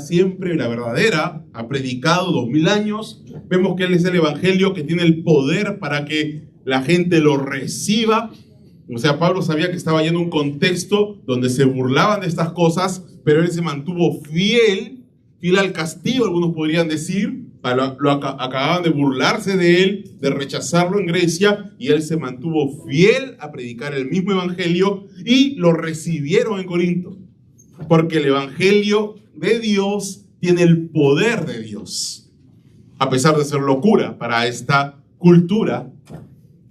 siempre, la verdadera, ha predicado 2000 años. Vemos que Él es el Evangelio que tiene el poder para que la gente lo reciba. O sea, Pablo sabía que estaba yendo a un contexto donde se burlaban de estas cosas, pero él se mantuvo fiel al castigo, algunos podrían decir. Acababan de burlarse de él, de rechazarlo en Grecia, y él se mantuvo fiel a predicar el mismo evangelio y lo recibieron en Corinto. Porque el evangelio de Dios tiene el poder de Dios, a pesar de ser locura para esta cultura.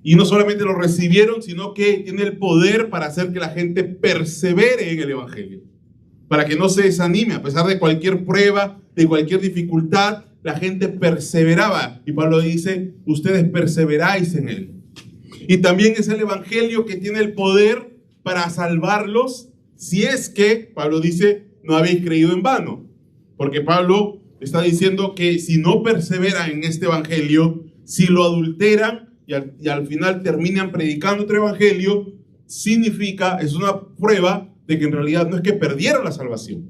Y no solamente lo recibieron, sino que tiene el poder para hacer que la gente persevere en el evangelio, para que no se desanime a pesar de cualquier prueba, de cualquier dificultad. La gente perseveraba, y Pablo dice: ustedes perseveráis en él. Y también es el evangelio que tiene el poder para salvarlos, si es que, Pablo dice, no habéis creído en vano. Porque Pablo está diciendo que si no perseveran en este evangelio, si lo adulteran y al final terminan predicando otro evangelio, significa, es una prueba de que en realidad no es que perdieron la salvación,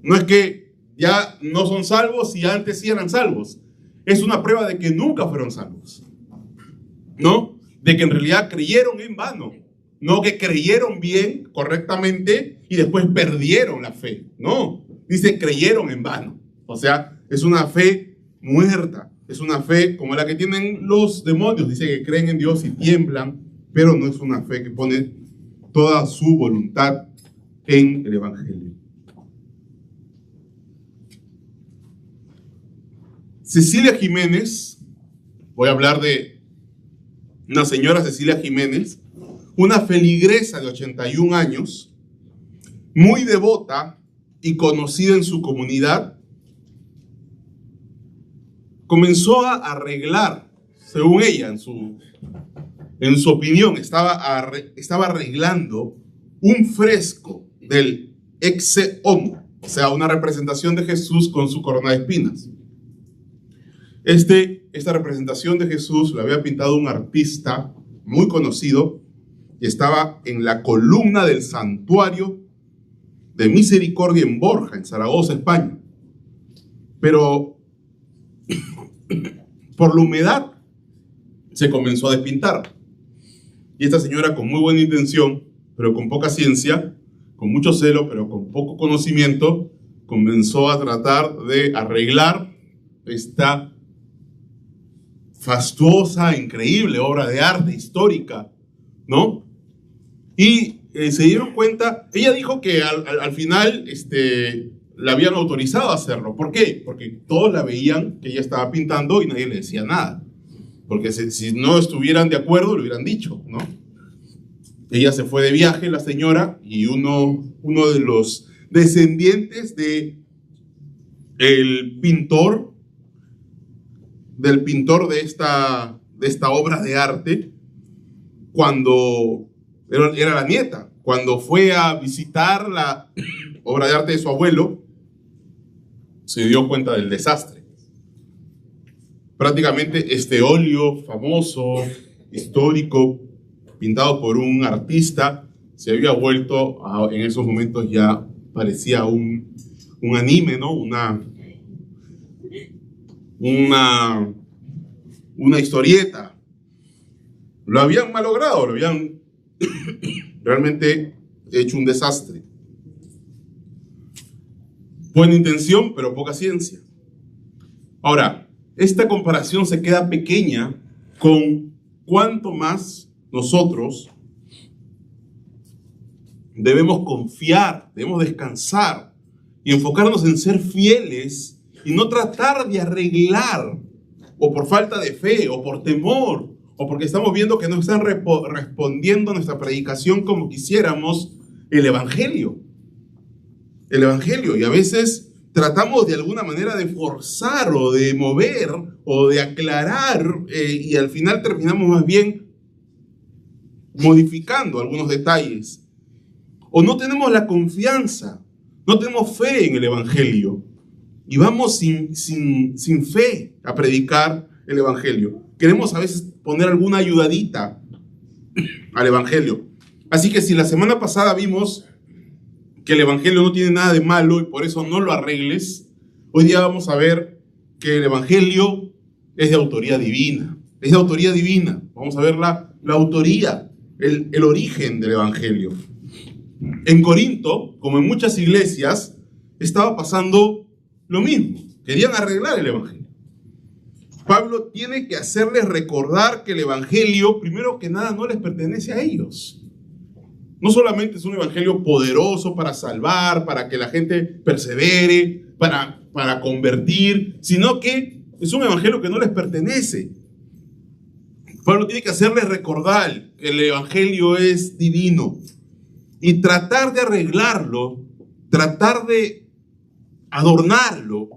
no es que ya no son salvos y antes sí eran salvos. Es una prueba de que nunca fueron salvos, ¿no? De que en realidad creyeron en vano, no que creyeron bien, correctamente, y después perdieron la fe. No, dice creyeron en vano. O sea, es una fe muerta, es una fe como la que tienen los demonios. Dice que creen en Dios y tiemblan, pero no es una fe que pone toda su voluntad en el evangelio. Cecilia Jiménez, voy a hablar de una señora Cecilia Jiménez, una feligresa de 81 años, muy devota y conocida en su comunidad. Comenzó a arreglar, según ella, en su opinión, estaba arreglando un fresco del Ecce Homo, o sea, una representación de Jesús con su corona de espinas. Esta representación de Jesús la había pintado un artista muy conocido y estaba en la columna del santuario de Misericordia en Borja, en Zaragoza, España. Pero por la humedad se comenzó a despintar. Y esta señora, con muy buena intención, pero con poca ciencia, con mucho celo, pero con poco conocimiento, comenzó a tratar de arreglar esta fastuosa, increíble obra de arte histórica, ¿no? Y se dieron cuenta, ella dijo que al final la habían autorizado a hacerlo. ¿Por qué? Porque todos la veían que ella estaba pintando y nadie le decía nada. Porque si no estuvieran de acuerdo, lo hubieran dicho, ¿no? Ella se fue de viaje, la señora, y uno de los descendientes del pintor de esta obra de arte, cuando era la nieta, cuando fue a visitar la obra de arte de su abuelo, se dio cuenta del desastre. Prácticamente este óleo famoso, histórico, pintado por un artista, se había vuelto, en esos momentos ya parecía un anime, ¿no? Una historieta. Lo habían malogrado, lo habían realmente hecho un desastre. Buena intención, pero poca ciencia. Ahora, esta comparación se queda pequeña con cuánto más nosotros debemos confiar, debemos descansar y enfocarnos en ser fieles y no tratar de arreglar, o por falta de fe, o por temor, o porque estamos viendo que no están respondiendo a nuestra predicación como quisiéramos, el evangelio. El evangelio. Y a veces tratamos de alguna manera de forzar o de mover o de aclarar, y al final terminamos más bien modificando algunos detalles. O no tenemos la confianza, no tenemos fe en el evangelio. Y vamos sin fe a predicar el evangelio. Queremos a veces poner alguna ayudadita al evangelio. Así que si la semana pasada vimos que el Evangelio no tiene nada de malo y por eso no lo arregles, hoy día vamos a ver que el Evangelio es de autoría divina. Es de autoría divina. Vamos a ver la autoría, el origen del Evangelio. En Corinto, como en muchas iglesias, estaba pasando lo mismo. Querían arreglar el Evangelio. Pablo tiene que hacerles recordar que el Evangelio, primero que nada, no les pertenece a ellos. No solamente es un Evangelio poderoso para salvar, para que la gente persevere, para convertir, sino que es un Evangelio que no les pertenece. Pablo tiene que hacerles recordar que el Evangelio es divino y tratar de arreglarlo, tratar de adornarlo,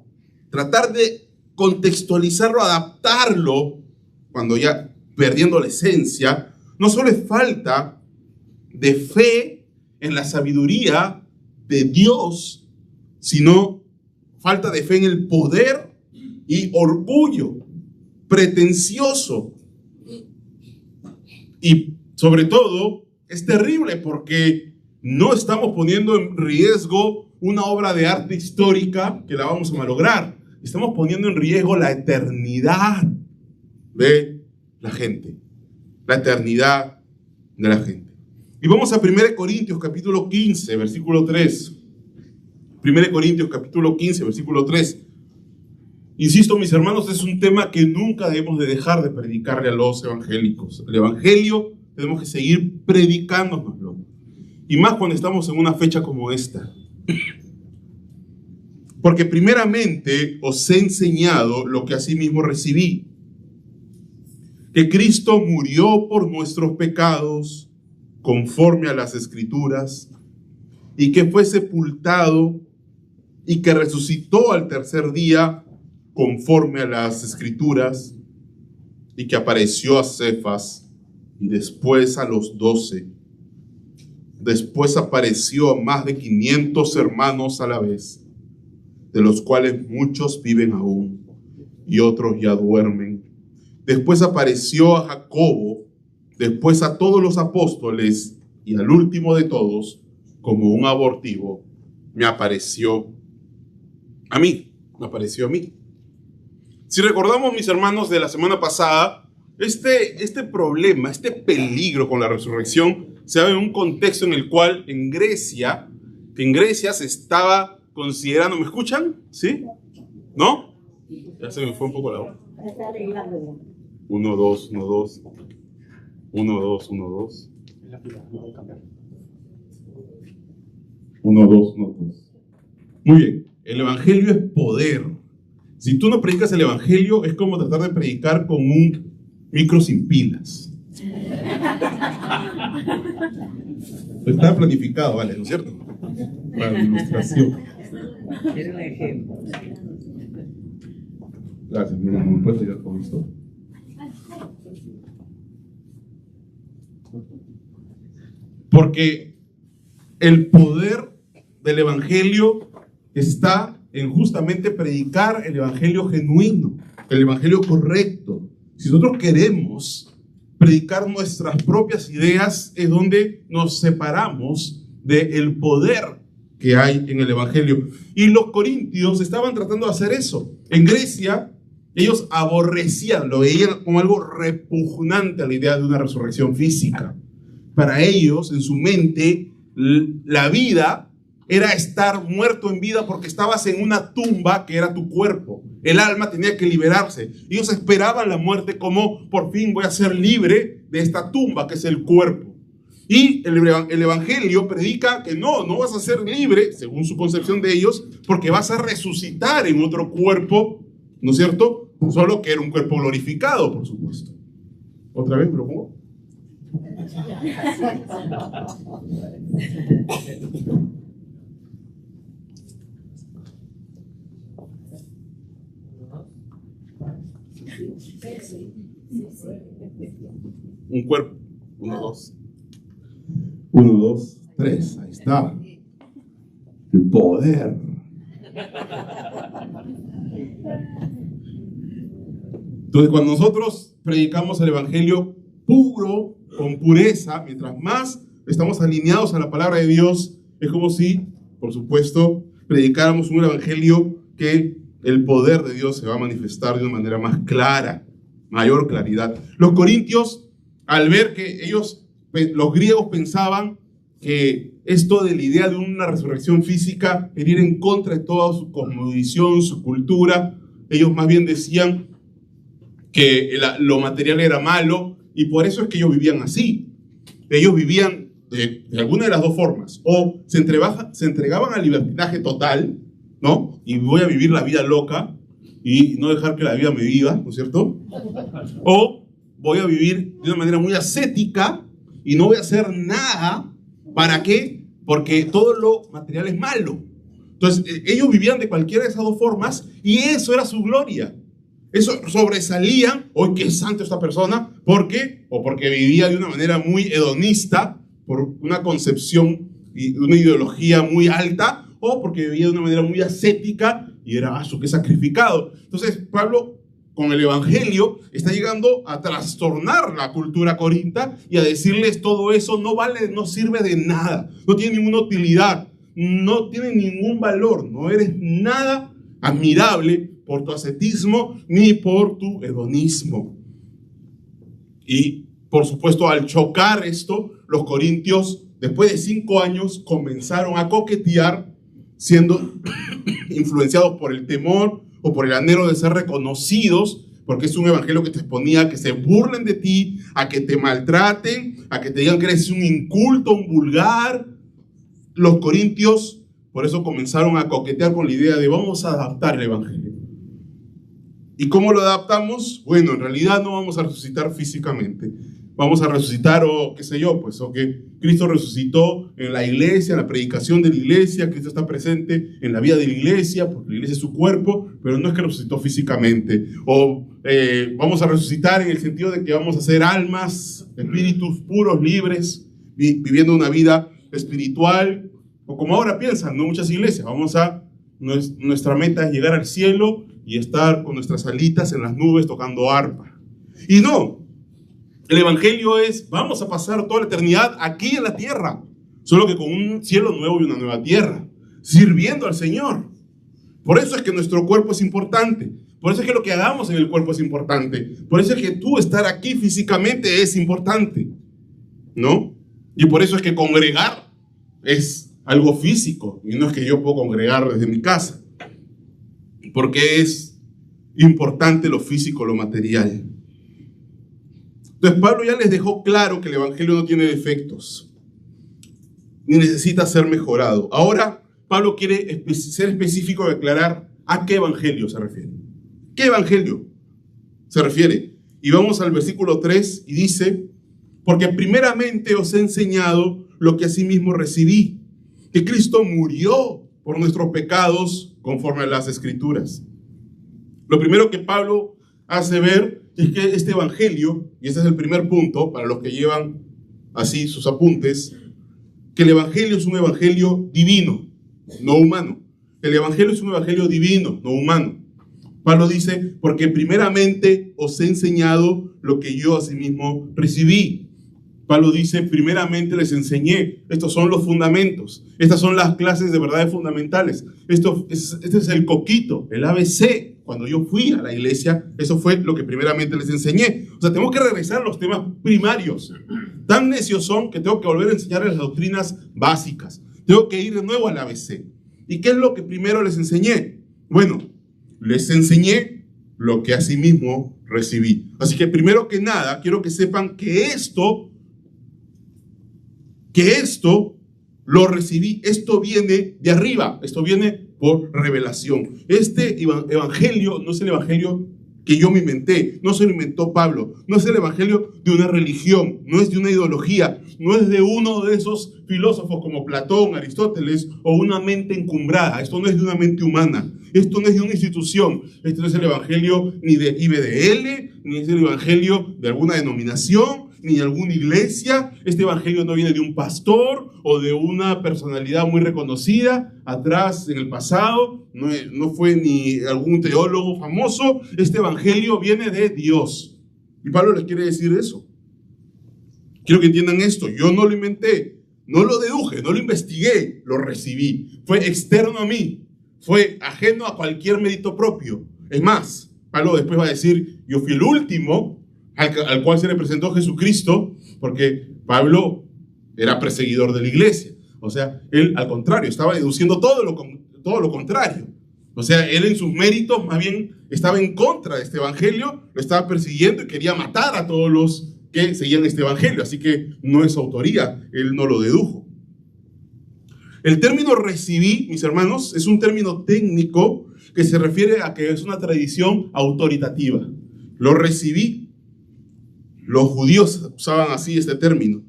tratar de contextualizarlo, adaptarlo, cuando ya perdiendo la esencia. No solo es falta de fe en la sabiduría de Dios, sino falta de fe en el poder y orgullo pretencioso. Y sobre todo es terrible porque no estamos poniendo en riesgo una obra de arte histórica que la vamos a malograr. Estamos poniendo en riesgo la eternidad de la gente. La eternidad de la gente. Y vamos a 1 Corintios capítulo 15, versículo 3. 1 Corintios capítulo 15, versículo 3. Insisto, mis hermanos, es un tema que nunca debemos de dejar de predicarle a los evangélicos. El evangelio tenemos que seguir predicándonoslo. Y más cuando estamos en una fecha como esta. Porque primeramente os he enseñado lo que asimismo recibí. Que Cristo murió por nuestros pecados conforme a las Escrituras, y que fue sepultado y que resucitó al tercer día conforme a las Escrituras, y que apareció a Cefas y después a los 12. Después apareció a más de 500 hermanos a la vez, de los cuales muchos viven aún y otros ya duermen. Después apareció a Jacobo, después a todos los apóstoles, y al último de todos, como un abortivo, me apareció a mí. Si recordamos, mis hermanos, de la semana pasada, este problema, este peligro con la resurrección se da en un contexto en el cual en Grecia se estaba considerando. ¿Me escuchan? ¿Sí? ¿No? Ya se me fue un poco la voz. 1, 2, 1, 2. 1, 2, 1, 2. 1, 2, 1, 2. Muy bien. El evangelio es poder. Si tú no predicas el evangelio, es como tratar de predicar con un micro sin pilas. Está planificado, ¿vale? ¿No es cierto? Para la ilustración. Era un ejemplo. Gracias, mi amor. ¿Puedes ayudar con esto? Porque el poder del evangelio está en justamente predicar el evangelio genuino, el evangelio correcto. Si nosotros queremos predicar nuestras propias ideas, es donde nos separamos del poder que hay en el evangelio. Y los corintios estaban tratando de hacer eso. En Grecia, ellos aborrecían, lo veían como algo repugnante a la idea de una resurrección física. Para ellos, en su mente, la vida era estar muerto en vida porque estabas en una tumba que era tu cuerpo. El alma tenía que liberarse. Ellos esperaban la muerte como, por fin voy a ser libre de esta tumba que es el cuerpo. Y el evangelio predica que no vas a ser libre, según su concepción de ellos, porque vas a resucitar en otro cuerpo, ¿no es cierto? Solo que era un cuerpo glorificado, por supuesto. ¿Otra vez me lo pongo? Un cuerpo. 1, 2. 1, 2, 3. Ahí está. El poder. Entonces, cuando nosotros predicamos el evangelio puro, con pureza, mientras más estamos alineados a la palabra de Dios, es como si por supuesto, predicáramos un evangelio que el poder de Dios se va a manifestar de una manera más clara, mayor claridad. Los corintios, al ver que los griegos pensaban que esto de la idea de una resurrección física era ir en contra de toda su cosmovisión, su cultura, ellos más bien decían que lo material era malo, y por eso es que ellos vivían así. Ellos vivían de alguna de las dos formas: o se entregaban al libertinaje total, ¿no? Y voy a vivir la vida loca y no dejar que la vida me viva, ¿no es cierto? O voy a vivir de una manera muy ascética y no voy a hacer nada. ¿Para qué? Porque todo lo material es malo. Entonces, ellos vivían de cualquiera de esas dos formas y eso era su gloria. Eso sobresalían. ¡Hoy qué santo esta persona! ¿Por qué? O porque vivía de una manera muy hedonista, por una concepción y una ideología muy alta, o porque vivía de una manera muy ascética y era qué sacrificado. Entonces, Pablo, con el evangelio, está llegando a trastornar la cultura corintia y a decirles: todo eso no vale, no sirve de nada, no tiene ninguna utilidad, no tiene ningún valor, no eres nada admirable por tu ascetismo ni por tu hedonismo. Y por supuesto, al chocar esto, los corintios, después de 5 años, comenzaron a coquetear, siendo influenciados por el temor o por el anhelo de ser reconocidos, porque es un evangelio que te exponía a que se burlen de ti, a que te maltraten, a que te digan que eres un inculto, un vulgar. Los corintios por eso comenzaron a coquetear con la idea de: vamos a adaptar el evangelio. ¿Y cómo lo adaptamos? Bueno, en realidad no vamos a resucitar físicamente. Vamos a resucitar, o que Cristo resucitó en la iglesia, en la predicación de la iglesia. Cristo está presente en la vida de la iglesia, porque la iglesia es su cuerpo, pero no es que resucitó físicamente. O vamos a resucitar en el sentido de que vamos a ser almas, espíritus puros, libres, viviendo una vida espiritual, o como ahora piensan, ¿no? Muchas iglesias, nuestra meta es llegar al cielo y estar con nuestras alitas en las nubes tocando arpa. Y no. El evangelio es: vamos a pasar toda la eternidad aquí en la tierra, solo que con un cielo nuevo y una nueva tierra, sirviendo al Señor. Por eso es que nuestro cuerpo es importante. Por eso es que lo que hagamos en el cuerpo es importante. Por eso es que tú estar aquí físicamente es importante, ¿no? Y por eso es que congregar es algo físico, y no es que yo puedo congregar desde mi casa, porque es importante lo físico, lo material. Entonces Pablo ya les dejó claro que el evangelio no tiene defectos, ni necesita ser mejorado. Ahora Pablo quiere ser específico y aclarar a qué evangelio se refiere. ¿Qué evangelio se refiere? Y vamos al versículo 3 y dice: porque primeramente os he enseñado lo que asimismo recibí, que Cristo murió por nuestros pecados conforme a las Escrituras. Lo primero que Pablo hace ver es que este evangelio, y este es el primer punto para los que llevan así sus apuntes, que el evangelio es un evangelio divino, no humano. El evangelio es un evangelio divino, no humano. Pablo dice: porque primeramente os he enseñado lo que yo asimismo recibí. Pablo dice: primeramente les enseñé. Estos son los fundamentos. Estas son las clases de verdades fundamentales. Este es el coquito, el ABC. Cuando yo fui a la iglesia, eso fue lo que primeramente les enseñé. O sea, tenemos que regresar a los temas primarios. Tan necios son que tengo que volver a enseñarles las doctrinas básicas. Tengo que ir de nuevo al ABC. ¿Y qué es lo que primero les enseñé? Bueno, les enseñé lo que asimismo recibí. Así que primero que nada, quiero que sepan que esto lo recibí. Esto viene de arriba. Esto viene por revelación. Este evangelio no es el evangelio que yo me inventé, no se lo inventó Pablo, no es el evangelio de una religión, no es de una ideología, no es de uno de esos filósofos como Platón, Aristóteles, o una mente encumbrada. Esto no es de una mente humana, esto no es de una institución, esto no es el evangelio ni de IBDL, ni es el evangelio de alguna denominación, ni de alguna iglesia. Este evangelio no viene de un pastor o de una personalidad muy reconocida atrás en el pasado, no fue ni algún teólogo famoso. Este evangelio viene de Dios. Y Pablo les quiere decir eso. Quiero que entiendan esto. Yo no lo inventé. no lo deduje, no lo investigué, lo recibí. Fue externo a mí, fue ajeno a cualquier mérito propio. Es más, Pablo después va a decir, yo fui el último al cual se le presentó Jesucristo, porque Pablo era perseguidor de la iglesia. O sea, él al contrario, estaba deduciendo todo lo contrario. O sea, él en sus méritos más bien estaba en contra de este evangelio, lo estaba persiguiendo y quería matar a todos los que seguían este evangelio. Así que no es autoría, él no lo dedujo. El término recibí, mis hermanos, es un término técnico que se refiere a que es una tradición autoritativa. Lo recibí. Los judíos usaban así este término.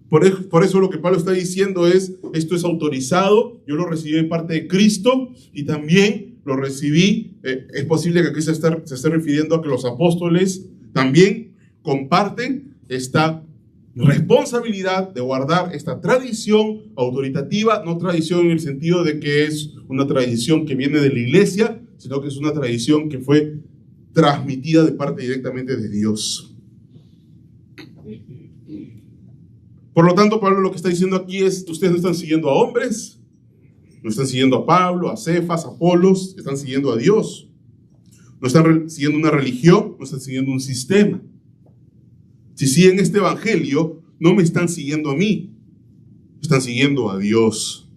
Por eso lo que Pablo está diciendo es, esto es autorizado, yo lo recibí de parte de Cristo y también lo recibí, es posible que aquí se esté refiriendo a que los apóstoles también comparten esta responsabilidad de guardar esta tradición autoritativa, no tradición en el sentido de que es una tradición que viene de la iglesia, sino que es una tradición que fue transmitida de parte directamente de Dios. Por lo tanto, Pablo lo que está diciendo aquí es, ustedes no están siguiendo a hombres, no están siguiendo a Pablo, a Cefas, a Apolos, están siguiendo a Dios. No están siguiendo una religión, no están siguiendo un sistema. Si siguen este evangelio, no me están siguiendo a mí, están siguiendo a Dios.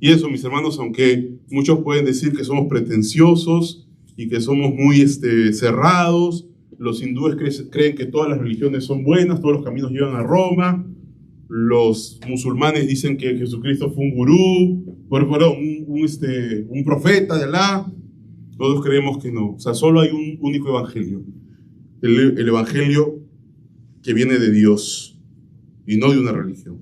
Y eso, mis hermanos, aunque muchos pueden decir que somos pretenciosos y que somos muy cerrados, los hindúes creen que todas las religiones son buenas, todos los caminos llevan a Roma. Los musulmanes dicen que Jesucristo fue un gurú, un profeta de Alá. Todos creemos que no. O sea, solo hay un único evangelio. El evangelio que viene de Dios y no de una religión.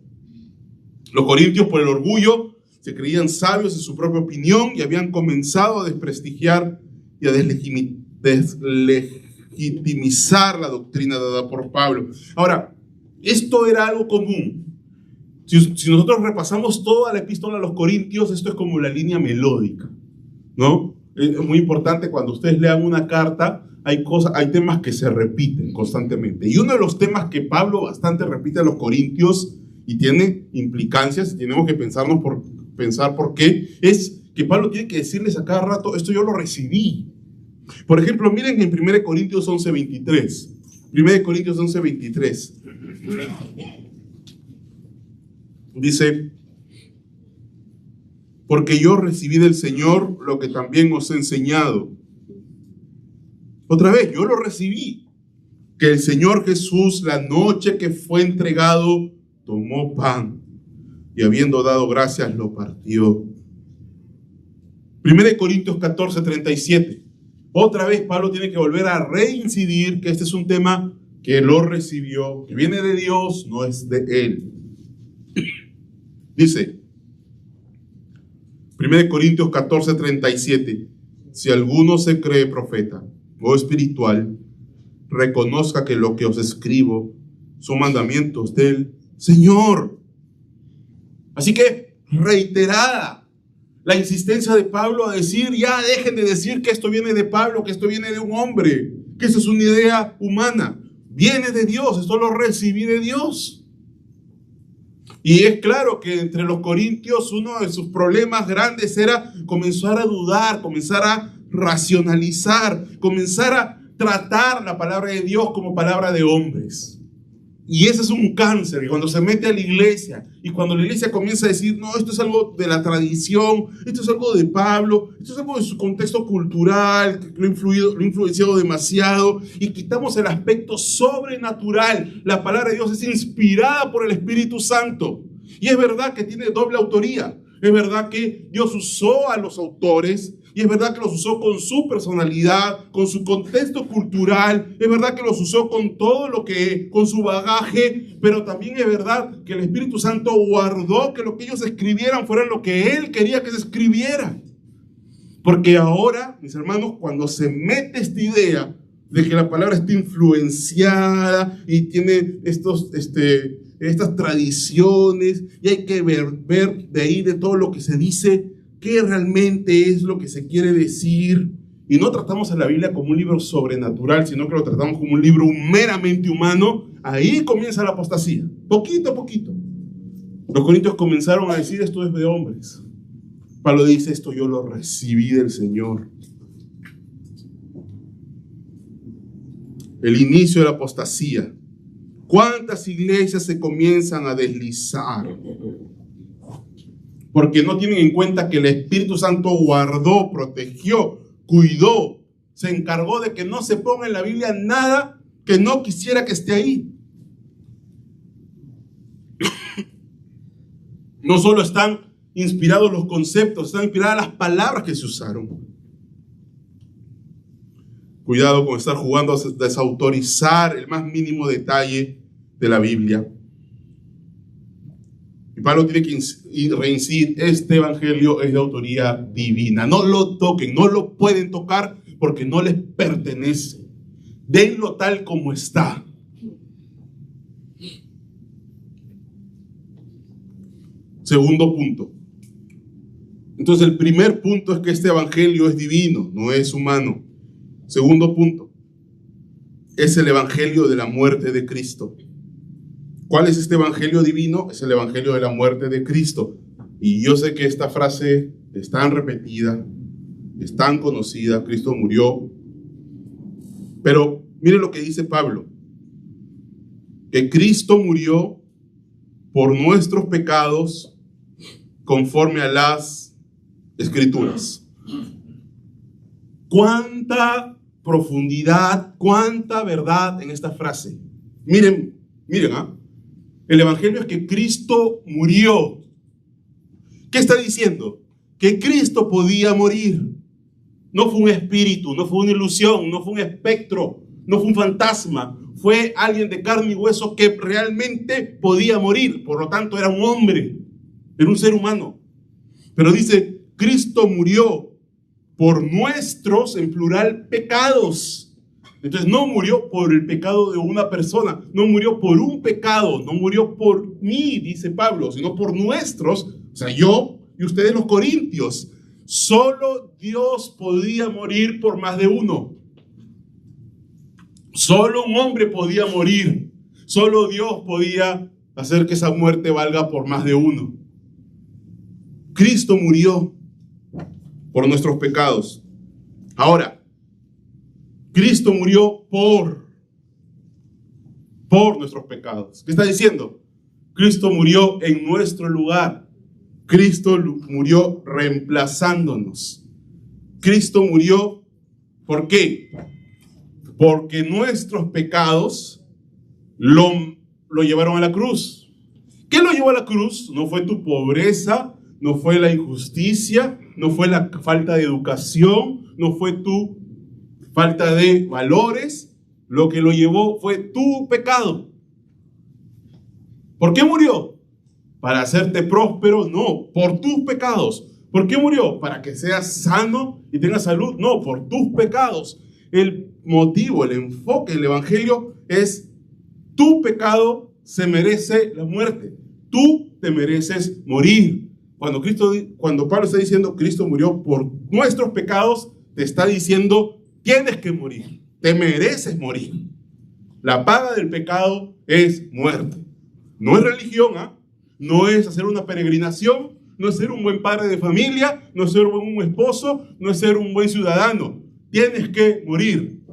Los corintios, por el orgullo, se creían sabios en su propia opinión y habían comenzado a desprestigiar y a deslegitimizar la doctrina dada por Pablo. Ahora, esto era algo común. Si nosotros repasamos toda la epístola a los Corintios, esto es como la línea melódica, ¿no? Es muy importante cuando ustedes lean una carta, hay temas que se repiten constantemente. Y uno de los temas que Pablo bastante repite a los Corintios y tiene implicancias, y tenemos que pensar por qué, es que Pablo tiene que decirles a cada rato, esto yo lo recibí. Por ejemplo, miren en 1 Corintios 11:23. 1 Corintios 11:23. Dice, porque yo recibí del Señor lo que también os he enseñado. Otra vez, yo lo recibí. Que el Señor Jesús, la noche que fue entregado, tomó pan y habiendo dado gracias, lo partió. 1 Corintios 14:37. Otra vez Pablo tiene que volver a reincidir que este es un tema que lo recibió, que viene de Dios, no es de él. Dice, 1 Corintios 14:37, si alguno se cree profeta o espiritual, reconozca que lo que os escribo son mandamientos del Señor. Así que, reiterada la insistencia de Pablo a decir, ya dejen de decir que esto viene de Pablo, que esto viene de un hombre, que eso es una idea humana. Viene de Dios, esto lo recibí de Dios. Y es claro que entre los corintios uno de sus problemas grandes era comenzar a dudar, comenzar a racionalizar, comenzar a tratar la palabra de Dios como palabra de hombres. Y ese es un cáncer, y cuando se mete a la iglesia, y cuando la iglesia comienza a decir, no, esto es algo de la tradición, esto es algo de Pablo, esto es algo de su contexto cultural, que lo ha influenciado demasiado, y quitamos el aspecto sobrenatural. La palabra de Dios es inspirada por el Espíritu Santo, y es verdad que tiene doble autoría, es verdad que Dios usó a los autores, y es verdad que los usó con su personalidad, con su contexto cultural, es verdad que los usó con todo con su bagaje, pero también es verdad que el Espíritu Santo guardó que lo que ellos escribieran fuera lo que Él quería que se escribiera. Porque ahora, mis hermanos, cuando se mete esta idea de que la palabra está influenciada y tiene estas tradiciones, y hay que ver de ahí de todo lo que se dice, qué realmente es lo que se quiere decir. Y no tratamos a la Biblia como un libro sobrenatural, sino que lo tratamos como un libro meramente humano. Ahí comienza la apostasía, poquito a poquito. Los corintios comenzaron a decir: esto es de hombres. Pablo dice: esto yo lo recibí del Señor. El inicio de la apostasía. ¿Cuántas iglesias se comienzan a deslizar? Porque no tienen en cuenta que el Espíritu Santo guardó, protegió, cuidó, se encargó de que no se ponga en la Biblia nada que no quisiera que esté ahí. No solo están inspirados los conceptos, están inspiradas las palabras que se usaron. Cuidado con estar jugando a desautorizar el más mínimo detalle de la Biblia. Y Pablo tiene que reincidir: este evangelio es de autoría divina. No lo toquen, no lo pueden tocar porque no les pertenece. Denlo tal como está. Segundo punto. Entonces, el primer punto es que este evangelio es divino, no es humano. Segundo punto, es el evangelio de la muerte de Cristo. ¿Cuál es este evangelio divino? Es el evangelio de la muerte de Cristo. Y yo sé que esta frase es tan repetida, es tan conocida: Cristo murió. Pero mire lo que dice Pablo: que Cristo murió por nuestros pecados conforme a las Escrituras. ¿Cuánta profundidad, cuánta verdad en esta frase? Miren, el evangelio es que Cristo murió. ¿Qué está diciendo? Que Cristo podía morir. No fue un espíritu, no fue una ilusión, no fue un espectro, no fue un fantasma. Fue alguien de carne y hueso que realmente podía morir. Por lo tanto, era un hombre, era un ser humano. Pero dice: Cristo murió por nuestros, en plural, pecados. Entonces no murió por el pecado de una persona, no murió por un pecado, no murió por mí, dice Pablo, sino por nuestros, o sea, yo y ustedes los corintios. Solo Dios podía morir por más de uno. Solo un hombre podía morir. Solo Dios podía hacer que esa muerte valga por más de uno. Cristo murió por nuestros pecados. Ahora, Cristo murió por nuestros pecados. ¿Qué está diciendo? Cristo murió en nuestro lugar. Cristo murió reemplazándonos. Cristo murió, ¿por qué? Porque nuestros pecados lo llevaron a la cruz. ¿Qué lo llevó a la cruz? No fue tu pobreza, no fue la injusticia, no fue la falta de educación, no fue tu falta de valores. Lo que lo llevó fue tu pecado. ¿Por qué murió? ¿Para hacerte próspero? No, por tus pecados. ¿Por qué murió? ¿Para que seas sano y tengas salud? No, por tus pecados. El motivo, el enfoque del evangelio es: tu pecado se merece la muerte. Tú te mereces morir. Cuando Pablo está diciendo Cristo murió por nuestros pecados, te está diciendo: tienes que morir, te mereces morir. La paga del pecado es muerte. No es religión, no es hacer una peregrinación, no es ser un buen padre de familia, no es ser un buen esposo, no es ser un buen ciudadano. Tienes que morir.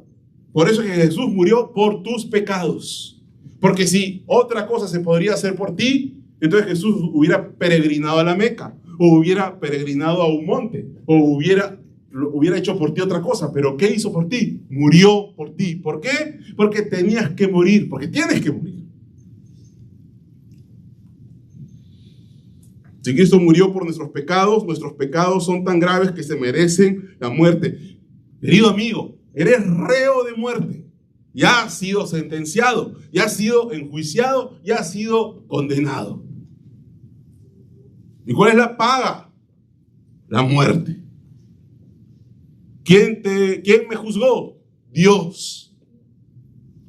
Por eso es que Jesús murió por tus pecados. Porque si otra cosa se podría hacer por ti, entonces Jesús hubiera peregrinado a la Meca, o hubiera peregrinado a un monte, o hubiera hecho por ti otra cosa. Pero ¿qué hizo por ti? Murió por ti. ¿Por qué? Porque tenías que morir, porque tienes que morir. Si Cristo murió por nuestros pecados son tan graves que se merecen la muerte. Querido amigo, eres reo de muerte. Ya has sido sentenciado, ya has sido enjuiciado, ya has sido condenado. ¿Y cuál es la paga? La muerte. ¿Quién me juzgó? Dios.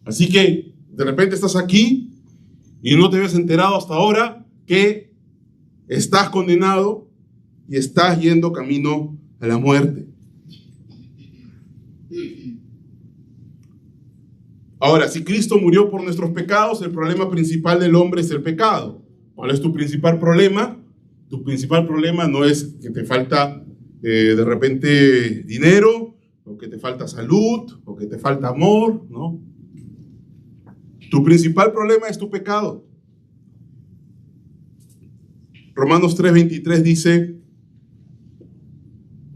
Así que de repente estás aquí y no te habías enterado hasta ahora que estás condenado y estás yendo camino a la muerte. Ahora, si Cristo murió por nuestros pecados, el problema principal del hombre es el pecado. ¿Cuál es tu principal problema? Tu principal problema no es que te falta de repente dinero, o que te falta salud, o que te falta amor, ¿no? Tu principal problema es tu pecado. Romanos 3:23 dice: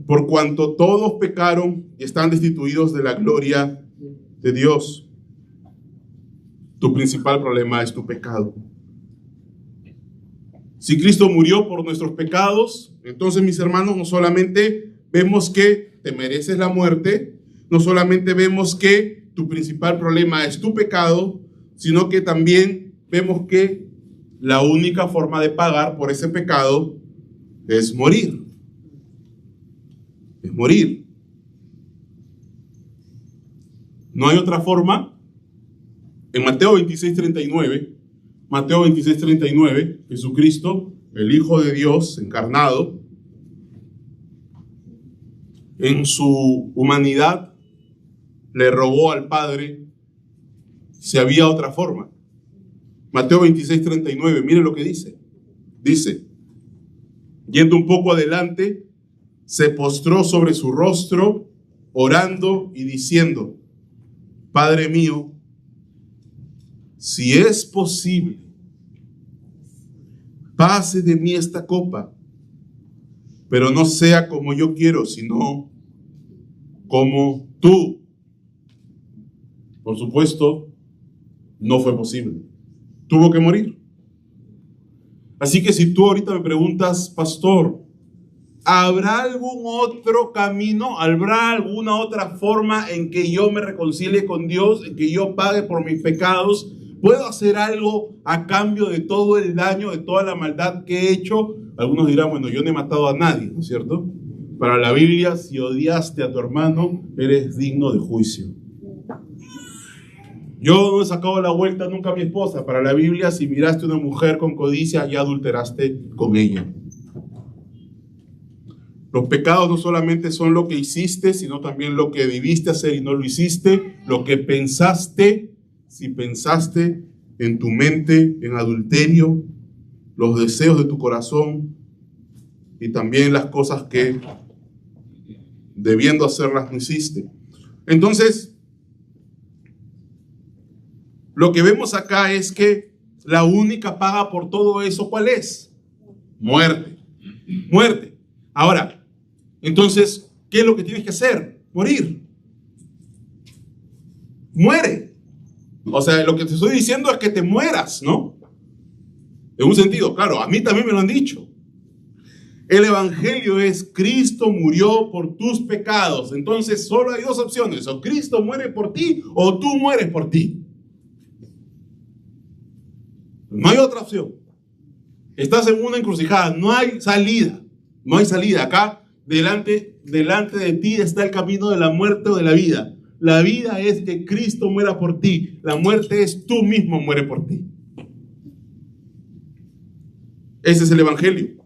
por cuanto todos pecaron y están destituidos de la gloria de Dios. Tu principal problema es tu pecado. Si Cristo murió por nuestros pecados, entonces, mis hermanos, no solamente vemos que te mereces la muerte, no solamente vemos que tu principal problema es tu pecado, sino que también vemos que la única forma de pagar por ese pecado es morir. Es morir. No hay otra forma. En Mateo 26:39, Jesucristo, el Hijo de Dios encarnado, en su humanidad, le rogó al Padre si había otra forma. Mateo 26:39, mire lo que dice. Dice, yendo un poco adelante, se postró sobre su rostro, orando y diciendo: Padre mío, si es posible, pase de mí esta copa, pero no sea como yo quiero, sino como tú. Por supuesto, no fue posible. Tuvo que morir. Así que si tú ahorita me preguntas, pastor, ¿habrá algún otro camino? ¿Habrá alguna otra forma en que yo me reconcilie con Dios, en que yo pague por mis pecados? ¿Puedo hacer algo a cambio de todo el daño, de toda la maldad que he hecho? Algunos dirán, bueno, yo no he matado a nadie, ¿no es cierto? Para la Biblia, si odiaste a tu hermano, eres digno de juicio. Yo no he sacado la vuelta nunca a mi esposa. Para la Biblia, si miraste a una mujer con codicia, ya adulteraste con ella. Los pecados no solamente son lo que hiciste, sino también lo que debiste hacer y no lo hiciste, lo que pensaste, si pensaste en tu mente en adulterio, los deseos de tu corazón y también las cosas que debiendo hacerlas no hiciste. Entonces, lo que vemos acá es que la única paga por todo eso, ¿cuál es? Muerte. Muerte. Ahora, entonces, ¿qué es lo que tienes que hacer? Morir. Muere. O sea, lo que te estoy diciendo es que te mueras, ¿no? En un sentido, claro, a mí también me lo han dicho. El evangelio es: Cristo murió por tus pecados. Entonces, solo hay dos opciones: o Cristo muere por ti, o tú mueres por ti. No hay otra opción. Estás en una encrucijada, no hay salida. No hay salida. Acá, delante de ti está el camino de la muerte o de la vida. La vida es que Cristo muera por ti. La muerte es tú mismo muere por ti. Ese es el evangelio.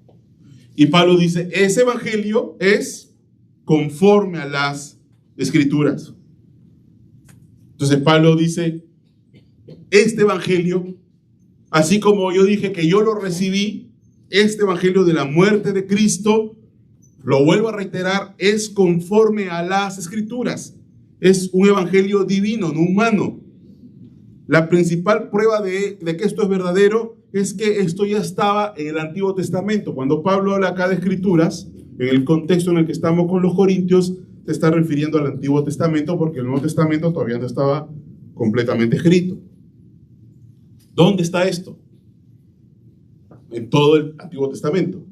Y Pablo dice, ese evangelio es conforme a las Escrituras. Entonces Pablo dice, este evangelio, así como yo dije que yo lo recibí, este evangelio de la muerte de Cristo, lo vuelvo a reiterar, es conforme a las Escrituras. Es un evangelio divino, no humano. La principal prueba de que esto es verdadero es que esto ya estaba en el Antiguo Testamento. Cuando Pablo habla acá de Escrituras, en el contexto en el que estamos con los Corintios, se está refiriendo al Antiguo Testamento, porque el Nuevo Testamento todavía no estaba completamente escrito. ¿Dónde está esto? En todo el Antiguo Testamento.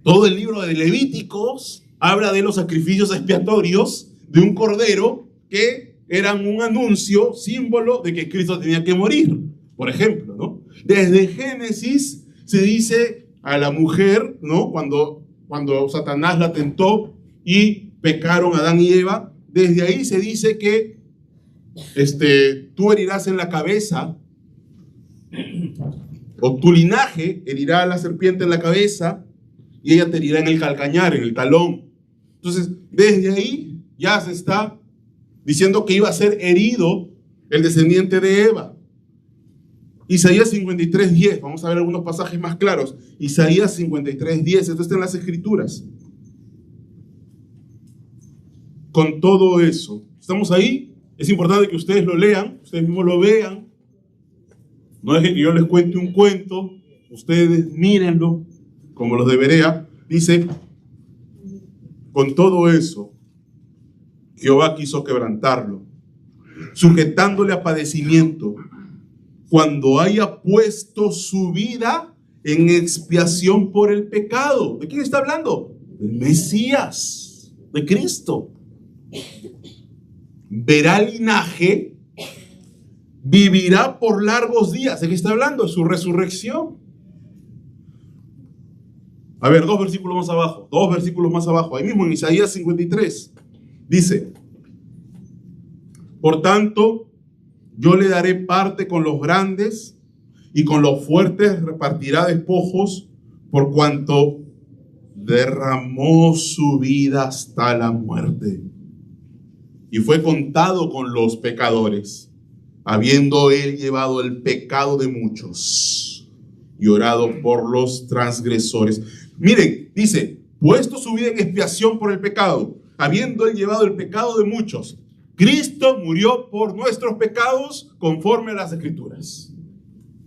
Todo el libro de Levíticos habla de los sacrificios expiatorios de un cordero que eran un anuncio, símbolo de que Cristo tenía que morir, por ejemplo, ¿no? Desde Génesis se dice a la mujer, ¿no? Cuando Satanás la tentó y pecaron Adán y Eva, desde ahí se dice que tú herirás en la cabeza, o tu linaje herirá a la serpiente en la cabeza y ella te herirá en el calcañar, en el talón. Entonces, desde ahí ya se está diciendo que iba a ser herido el descendiente de Eva. Isaías 53:10, vamos a ver algunos pasajes más claros. Isaías 53:10, esto está en las Escrituras. Con todo eso, ¿estamos ahí? Es importante que ustedes lo lean, ustedes mismos lo vean. No dejen que yo les cuente un cuento, ustedes mírenlo, como los de Berea. Dice, con todo eso, Jehová quiso quebrantarlo, sujetándole a padecimiento, cuando haya puesto su vida en expiación por el pecado. ¿De quién está hablando? Del Mesías, de Cristo. Verá linaje, vivirá por largos días. ¿De qué está hablando? De su resurrección. A ver, dos versículos más abajo, ahí mismo en Isaías 53, dice, por tanto, yo le daré parte con los grandes y con los fuertes repartirá despojos, por cuanto derramó su vida hasta la muerte y fue contado con los pecadores, habiendo él llevado el pecado de muchos y orado por los transgresores. Miren, dice, puesto su vida en expiación por el pecado, habiendo él llevado el pecado de muchos. Cristo murió por nuestros pecados conforme a las Escrituras.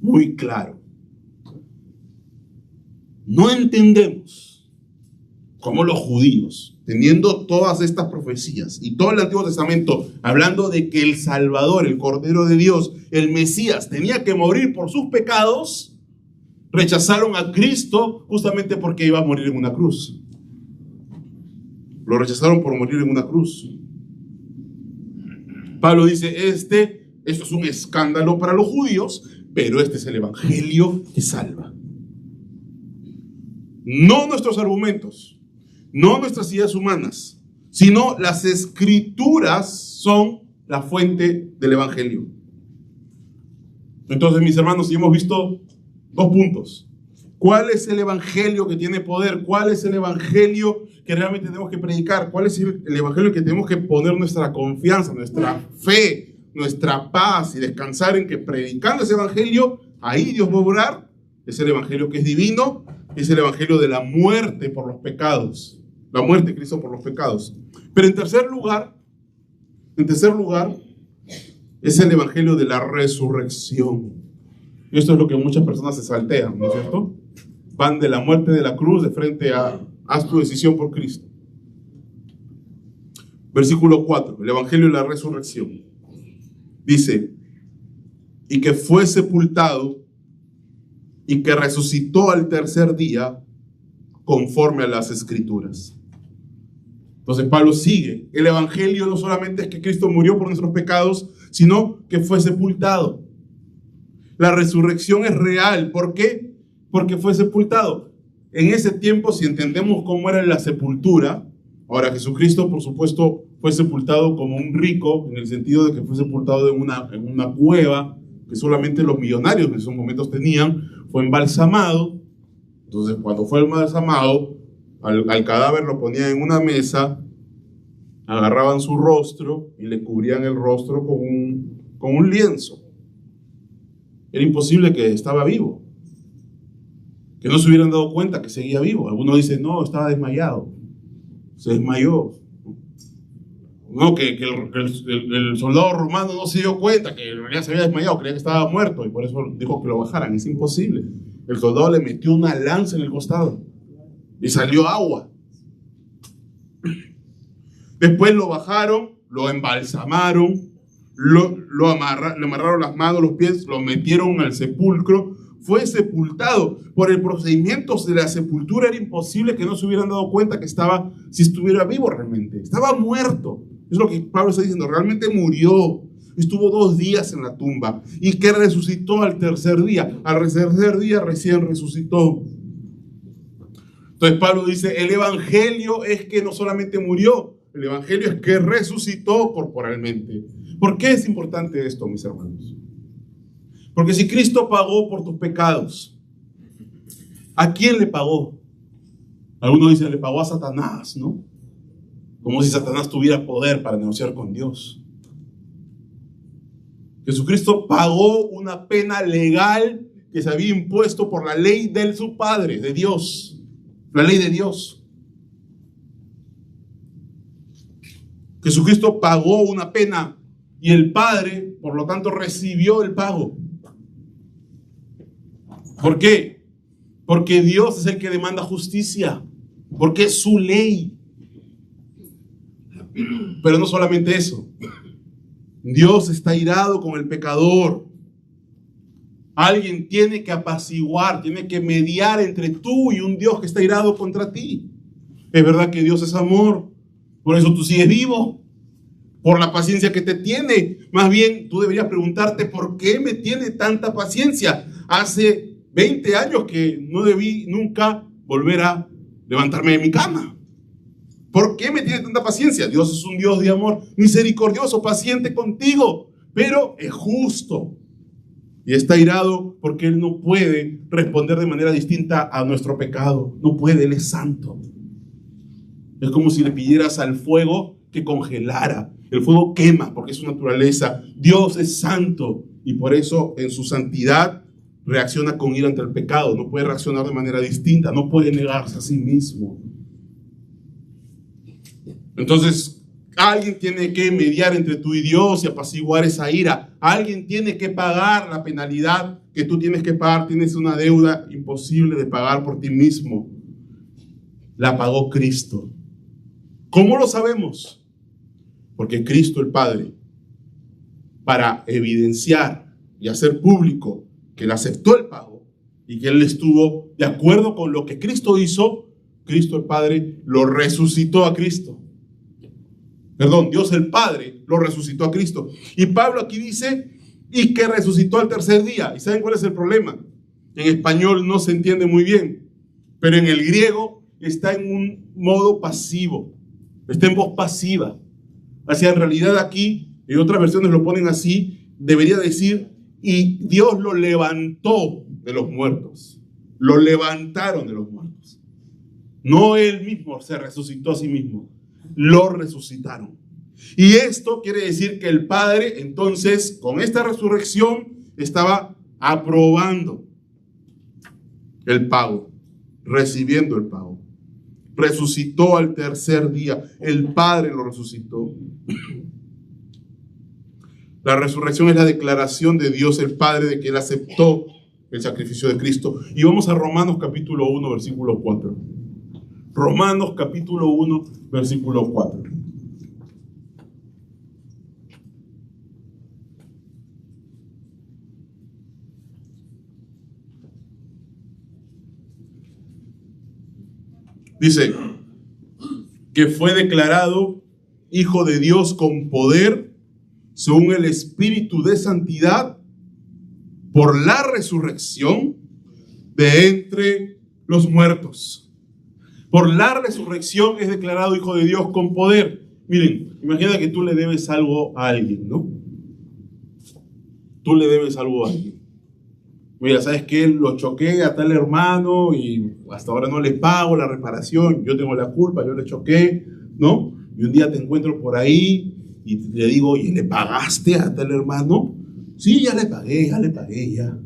Muy claro. No entendemos cómo los judíos, teniendo todas estas profecías y todo el Antiguo Testamento hablando de que el Salvador, el Cordero de Dios, el Mesías, tenía que morir por sus pecados, rechazaron a Cristo justamente porque iba a morir en una cruz. Lo rechazaron por morir en una cruz. Pablo dice, esto es un escándalo para los judíos, pero este es el evangelio que salva. No nuestros argumentos, no nuestras ideas humanas, sino las Escrituras son la fuente del evangelio. Entonces, mis hermanos, hemos visto dos puntos. ¿Cuál es el evangelio que tiene poder? ¿Cuál es el evangelio que realmente tenemos que predicar? ¿Cuál es el evangelio que tenemos que poner nuestra confianza, nuestra fe, nuestra paz y descansar en que predicando ese evangelio, ahí Dios va a obrar? Es el evangelio que es divino, es el evangelio de la muerte por los pecados, la muerte de Cristo por los pecados. Pero en tercer lugar, es el evangelio de la resurrección. Y esto es lo que muchas personas se saltean, ¿no es cierto? Van de la muerte de la cruz de frente a haz tu decisión por Cristo. Versículo 4, el evangelio de la resurrección. Dice, y que fue sepultado y que resucitó al tercer día conforme a las Escrituras. Entonces Pablo sigue. El evangelio no solamente es que Cristo murió por nuestros pecados, sino que fue sepultado. La resurrección es real. ¿Por qué? Porque fue sepultado. En ese tiempo, si entendemos cómo era la sepultura, ahora Jesucristo, por supuesto, fue sepultado como un rico, en el sentido de que fue sepultado en una cueva que solamente los millonarios en esos momentos tenían, fue embalsamado. Entonces, cuando fue embalsamado, al cadáver lo ponían en una mesa, agarraban su rostro y le cubrían el rostro con un lienzo. Era imposible que estaba vivo, que no se hubieran dado cuenta que seguía vivo. Algunos dicen, no, estaba desmayado, se desmayó. No, que el soldado romano no se dio cuenta que en realidad se había desmayado, creía que estaba muerto y por eso dijo que lo bajaran. Es imposible. El soldado le metió una lanza en el costado y salió agua. Después lo bajaron, lo embalsamaron, le amarraron las manos, los pies, lo metieron al sepulcro. Fue sepultado. Por el procedimiento de la sepultura era imposible que no se hubieran dado cuenta que si estuviera vivo realmente. Estaba muerto. Es lo que Pablo está diciendo. Realmente murió. Estuvo 2 días en la tumba. Y que resucitó al tercer día. Al tercer día recién resucitó. Entonces Pablo dice, el evangelio es que no solamente murió, el evangelio es que resucitó corporalmente. ¿Por qué es importante esto, mis hermanos? Porque si Cristo pagó por tus pecados, ¿a quién le pagó? Algunos dicen, le pagó a Satanás, ¿no? Como si Satanás tuviera poder para negociar con Dios. Jesucristo pagó una pena legal que se había impuesto por la ley de su Padre, de Dios. La ley de Dios. Jesucristo pagó una pena y el Padre, por lo tanto, recibió el pago. ¿Por qué? Porque Dios es el que demanda justicia, porque es su ley. Pero no solamente eso. Dios está irado con el pecador. Alguien tiene que apaciguar, tiene que mediar entre tú y un Dios que está irado contra ti. Es verdad que Dios es amor, por eso tú sigues vivo, por la paciencia que te tiene. Más bien, tú deberías preguntarte, ¿por qué me tiene tanta paciencia? Hace 20 años que no debí nunca volver a levantarme de mi cama. ¿Por qué me tiene tanta paciencia? Dios es un Dios de amor, misericordioso, paciente contigo, pero es justo. Y está irado porque Él no puede responder de manera distinta a nuestro pecado. No puede, Él es santo. Es como si le pidieras al fuego que congelara. El fuego quema porque es su naturaleza. Dios es santo y por eso en su santidad reacciona con ira ante el pecado. No puede reaccionar de manera distinta. No puede negarse a sí mismo. Entonces, alguien tiene que mediar entre tú y Dios y apaciguar esa ira. Alguien tiene que pagar la penalidad que tú tienes que pagar. Tienes una deuda imposible de pagar por ti mismo. La pagó Cristo. ¿Cómo lo sabemos? Porque Cristo el Padre, para evidenciar y hacer público que Él aceptó el pago y que Él estuvo de acuerdo con lo que Cristo hizo, Cristo el Padre lo resucitó a Cristo. Perdón, Dios el Padre lo resucitó a Cristo. Y Pablo aquí dice, y que resucitó al tercer día. ¿Y saben cuál es el problema? En español no se entiende muy bien, pero en el griego está en un modo pasivo, está en voz pasiva. Así en realidad aquí, en otras versiones lo ponen así, debería decir, y Dios lo levantó de los muertos. Lo levantaron de los muertos. No Él mismo se resucitó a sí mismo. Lo resucitaron. Y esto quiere decir que el Padre, entonces, con esta resurrección, estaba aprobando el pago, recibiendo el pago. Resucitó al tercer día. El Padre lo resucitó. La resurrección es la declaración de Dios el Padre de que Él aceptó el sacrificio de Cristo. Y vamos a Romanos capítulo 1, versículo 4. Romanos capítulo 1, versículo 4. Dice que fue declarado Hijo de Dios con poder según el Espíritu de Santidad por la resurrección de entre los muertos. Por la resurrección es declarado Hijo de Dios con poder. Miren, imagina que tú le debes algo a alguien, ¿no? Tú le debes algo a alguien. Mira, ¿sabes qué? Lo choqué a tal hermano y hasta ahora no le pago la reparación. Yo tengo la culpa, yo le choqué, ¿no? Y un día te encuentro por ahí y le digo, oye, ¿le pagaste a tal hermano? Sí, ya le pagué, ya.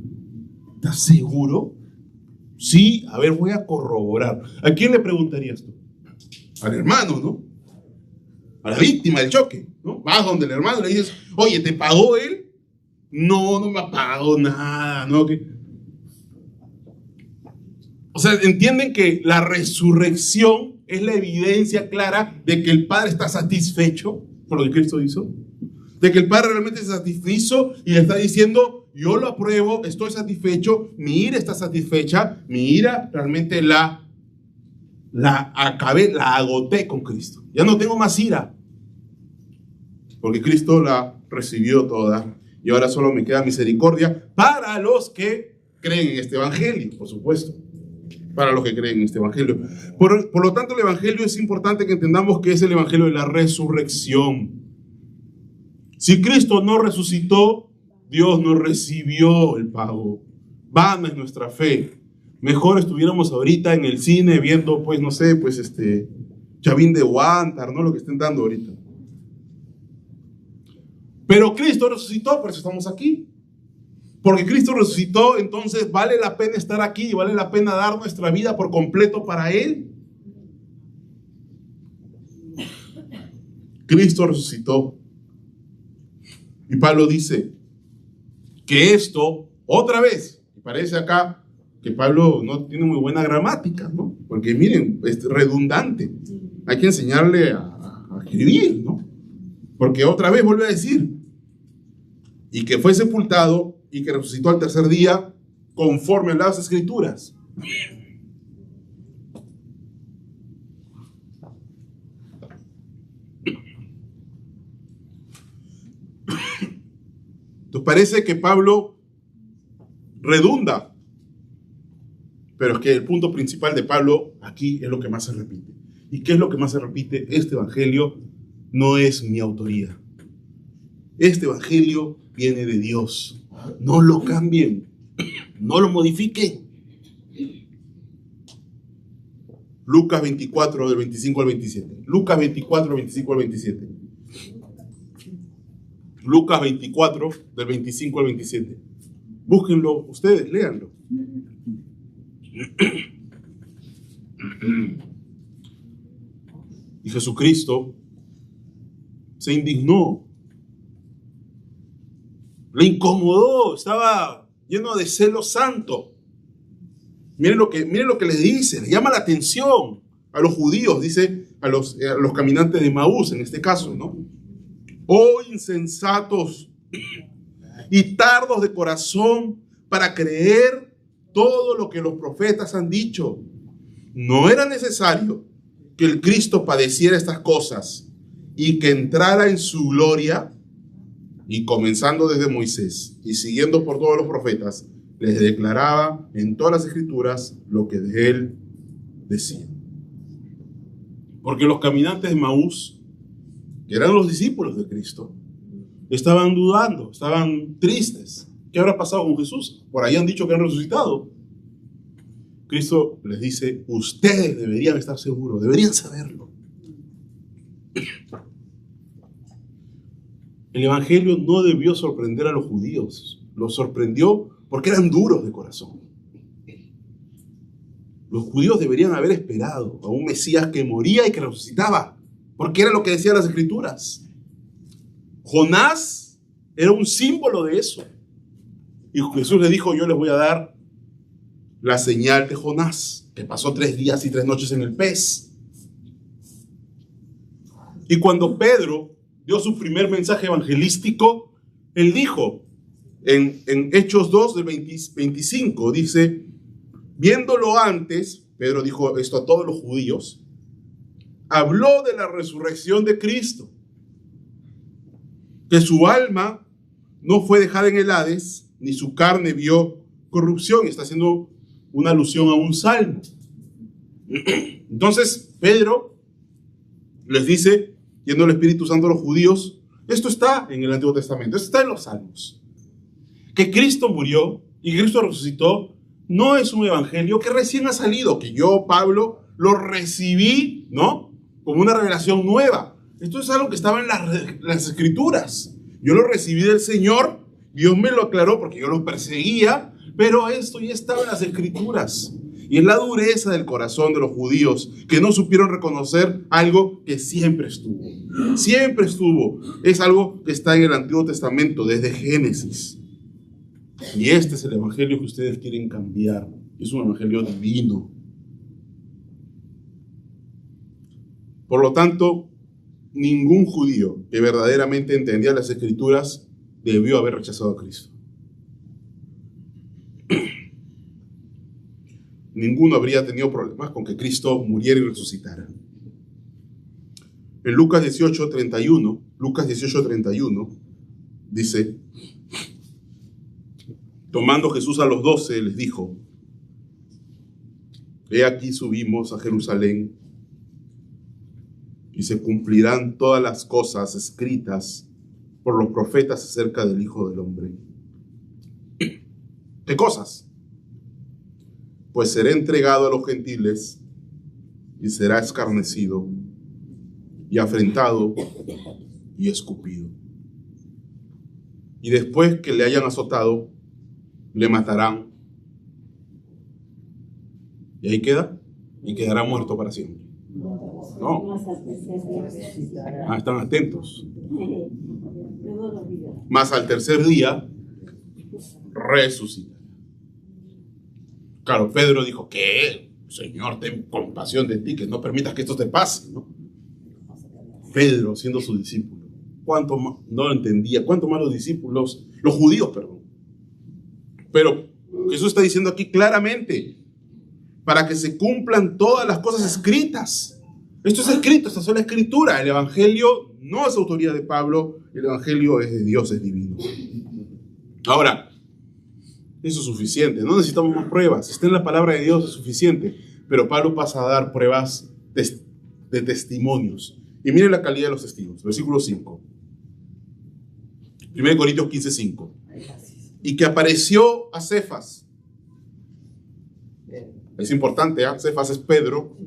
¿Estás seguro? Sí, a ver, voy a corroborar. ¿A quién le preguntarías tú? Al hermano, ¿no? A la víctima del choque, ¿no? Vas donde el hermano le dices, oye, ¿te pagó él? No, no me ha pagado nada, ¿no? O sea, entienden que la resurrección es la evidencia clara de que el Padre está satisfecho por lo que Cristo hizo. De que el Padre realmente se satisfizo y le está diciendo, yo lo apruebo, estoy satisfecho, mi ira está satisfecha, mi ira realmente la acabé, la agoté con Cristo. Ya no tengo más ira, porque Cristo la recibió toda. Y ahora solo me queda misericordia para los que creen en este evangelio, por supuesto. Para los que creen en este evangelio. Por lo tanto, el evangelio es importante que entendamos que es el evangelio de la resurrección. Si Cristo no resucitó, Dios no recibió el pago. Vana es nuestra fe. Mejor estuviéramos ahorita en el cine viendo, pues, no sé, pues, Chavín de Huántar, ¿no? Lo que estén dando ahorita. Pero Cristo resucitó, por eso estamos aquí. Porque Cristo resucitó, entonces vale la pena estar aquí, vale la pena dar nuestra vida por completo para Él. Cristo resucitó. Y Pablo dice que esto, otra vez, parece acá que Pablo no tiene muy buena gramática, ¿no? Porque miren, es redundante. Hay que enseñarle a escribir, ¿no? Porque otra vez vuelve a decir, y que fue sepultado y que resucitó al tercer día conforme a las Escrituras. Entonces parece que Pablo redunda, pero es que el punto principal de Pablo aquí es lo que más se repite. ¿Y qué es lo que más se repite? Este evangelio no es mi autoría. Este evangelio viene de Dios. No lo cambien, no lo modifiquen. Lucas 24, del 25 al 27. Lucas 24, 25 al 27. Lucas 24, del 25 al 27. Búsquenlo ustedes, léanlo. Y Jesucristo se indignó, le incomodó, estaba lleno de celo santo. Miren lo que les dice, le llama la atención a los judíos, dice a los caminantes de Maús en este caso, ¿no? Oh insensatos y tardos de corazón para creer todo lo que los profetas han dicho. ¿No era necesario que el Cristo padeciera estas cosas y que entrara en su gloria? Y comenzando desde Moisés y siguiendo por todos los profetas, les declaraba en todas las escrituras lo que de él decía. Porque los caminantes de Maús, que eran los discípulos de Cristo, estaban dudando, estaban tristes. ¿Qué habrá pasado con Jesús? Por ahí han dicho que han resucitado. Cristo les dice, ustedes deberían estar seguros, deberían saberlo. El evangelio no debió sorprender a los judíos, los sorprendió porque eran duros de corazón. Los judíos deberían haber esperado a un Mesías que moría y que resucitaba, porque era lo que decían las Escrituras. Jonás era un símbolo de eso. Y Jesús le dijo, yo les voy a dar la señal de Jonás, que pasó 3 días y 3 noches en el pez. Y cuando Pedro dio su primer mensaje evangelístico, él dijo, en Hechos 2, del 25, dice, viéndolo antes, Pedro dijo esto a todos los judíos, habló de la resurrección de Cristo, que su alma no fue dejada en el Hades, ni su carne vio corrupción. Está haciendo una alusión a un salmo. Entonces, Pedro les dice, yendo el Espíritu Santo a los judíos, esto está en el Antiguo Testamento, esto está en los salmos. Que Cristo murió y Cristo resucitó no es un evangelio que recién ha salido, que yo, Pablo, lo recibí, ¿no? Como una revelación nueva. Esto es algo que estaba en las Escrituras. Yo lo recibí del Señor, Dios me lo aclaró porque yo lo perseguía, pero esto ya estaba en las Escrituras. Y es la dureza del corazón de los judíos que no supieron reconocer algo que siempre estuvo. Siempre estuvo. Es algo que está en el Antiguo Testamento, desde Génesis. Y este es el evangelio que ustedes quieren cambiar. Es un evangelio divino. Por lo tanto, ningún judío que verdaderamente entendía las Escrituras debió haber rechazado a Cristo. Ninguno habría tenido problemas con que Cristo muriera y resucitara. En Lucas 18:31, dice, tomando Jesús a los 12, les dijo, he aquí subimos a Jerusalén y se cumplirán todas las cosas escritas por los profetas acerca del Hijo del Hombre. ¿Qué cosas? Pues será entregado a los gentiles y será escarnecido y afrentado y escupido. y después que le hayan azotado, le matarán. Y ahí queda, y quedará muerto para siempre. No. Están atentos. Mas al tercer día resucitará. Claro, Pedro dijo, ¿qué? Señor, ten compasión de ti, que no permitas que esto te pase, ¿no? Pedro, siendo su discípulo, no lo entendía, cuánto más los discípulos, los judíos, perdón. Pero Jesús está diciendo aquí claramente, para que se cumplan todas las cosas escritas. Esto es escrito, esta es la escritura. El evangelio no es autoría de Pablo, el evangelio es de Dios, es divino. Ahora, eso es suficiente, no necesitamos más pruebas. Si está en la palabra de Dios es suficiente. Pero Pablo pasa a dar pruebas de testimonios. Y miren la calidad de los testigos. Versículo 5. 1 Corintios 15:5. Y que apareció a Cefas. Es importante, Cefas es Pedro.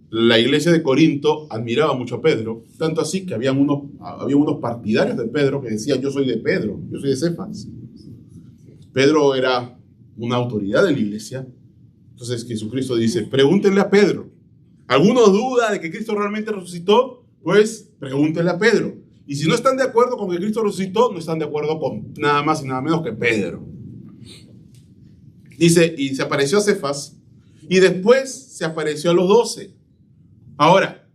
La iglesia de Corinto admiraba mucho a Pedro. Tanto así que había unos partidarios de Pedro que decían, yo soy de Pedro, yo soy de Cefas. Pedro era una autoridad de la iglesia. Entonces Jesucristo dice, pregúntenle a Pedro. ¿Alguno duda de que Cristo realmente resucitó? Pues pregúntenle a Pedro. Y si no están de acuerdo con que Cristo resucitó, no están de acuerdo con nada más y nada menos que Pedro. Dice, y se apareció a Cefas, y después se apareció a los 12. Ahora,